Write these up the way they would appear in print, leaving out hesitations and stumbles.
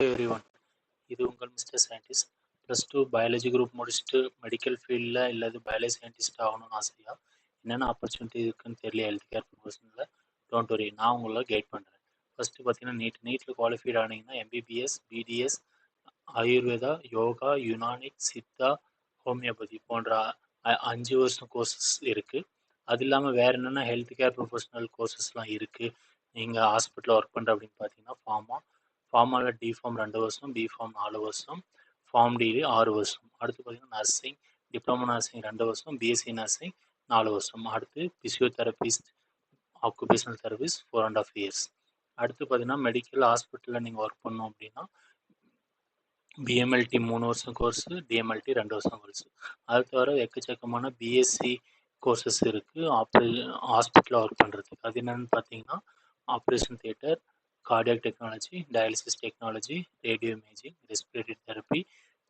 Everyone, இது உங்கள் mister scientist. +2 biology group முடிச்சுட்டு மெடிக்கல் ஃபீல்டில் இல்லது பயாலஜி சயின்டிஸ்ட் ஆகணும்னு ஆசையா? என்னென்ன ஆப்பர்ச்சுனிட்டி இருக்குன்னு தெரியல ஹெல்த் கேர் ப்ரொஃபஷனில். டோன்ட் வரி, நான் உங்களை கைட் பண்ணுறேன். ஃபஸ்ட்டு பார்த்தீங்கன்னா நீட்டில் குவாலிஃபைட் ஆனீங்கன்னா எம்பிபிஎஸ், பிடிஎஸ், ஆயுர்வேதா, யோகா, யுனானிக், சித்தா, ஹோமியோபதி போன்ற 5 வருஷம் கோர்சஸ் இருக்குது. அது இல்லாமல் வேறு என்னென்ன ஹெல்த் கேர் ப்ரொஃபஷனல் கோர்சஸ்லாம் இருக்குது. நீங்கள் ஹாஸ்பிட்டலில் ஒர்க் பண்ணுற அப்படின்னு பார்த்தீங்கன்னா ஃபார்மாவில் டிஃபார்ம் 2 வருஷம், பிஃபார்ம் 4 வருஷம், ஃபார்ம் டி 6 வருஷம். அடுத்து பார்த்தீங்கன்னா நர்சிங், டிப்ளமோ நர்சிங் 2 வருஷம், பிஎஸ்சி நர்சிங் 4 வருஷம். அடுத்து பிசியோதெரபிஸ்ட், ஆக்குபேஷனல் தெரபிஸ்ட் 4.5 இயர்ஸ். அடுத்து பார்த்தீங்கன்னா மெடிக்கல் ஹாஸ்பிட்டலில் நீங்கள் ஒர்க் பண்ணோம் அப்படின்னா பிஎம்எல்டி 3 வருஷம் கோர்ஸு, டிஎம்எல்டி 2 வருஷம் கோர்ஸு. அது தவிர எக்கச்சக்கமான பிஎஸ்சி கோர்சஸ் இருக்குது ஹாஸ்பிட்டலில் ஒர்க் பண்ணுறதுக்கு. அது என்னென்னு பார்த்தீங்கன்னா operation theatre, cardiac technology, dialysis technology, radio imaging, respiratory therapy,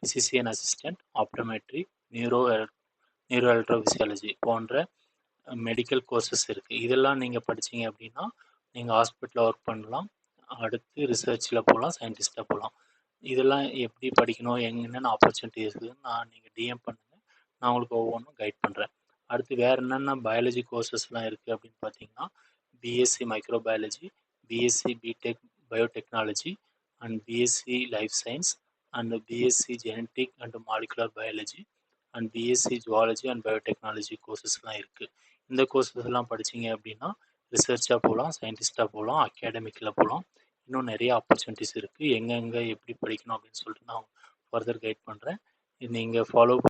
physician assistant, optometry, neuro electrophysiology போன்ற மெடிக்கல் கோர்சஸ் இருக்குது. இதெல்லாம் நீங்கள் படிச்சீங்க அப்படின்னா நீங்கள் ஹாஸ்பிட்டலில் ஒர்க் பண்ணலாம். அடுத்து ரிசர்ச்சில் போகலாம், சயின்டிஸ்ட்டாக போகலாம். இதெல்லாம் எப்படி படிக்கணும், என்னென்ன ஆப்பர்ச்சுனிட்டி இருக்குதுன்னு நீங்கள் டிஎம் பண்ணுங்கள், நான் உங்களுக்கு ஒவ்வொன்றும் கைட் பண்ணுறேன். அடுத்து வேறு என்னென்ன பயாலஜி கோர்சஸ்லாம் இருக்குது அப்படின்னு பார்த்தீங்கன்னா BSc microbiology, BSc BTech biotechnology and BSc life science and BSc genetic and molecular biology and BSc zoology and biotechnology கோர்சஸ்லாம் இருக்குது. இந்த கோர்சஸ்லாம் படிச்சீங்க அப்படின்னா ரிசர்ச்சாக போகலாம், சயின்டிஸ்ட்டாக போகலாம், அகாடமிக்கில் போகலாம். இன்னும் நிறைய ஆப்பர்ச்சுனிட்டிஸ் இருக்குது. எங்கெங்கே எப்படி படிக்கணும் அப்படின்னு சொல்லிட்டு நான் ஃபர்தர் கைட் பண்ணுறேன். நீங்கள் ஃபாலோ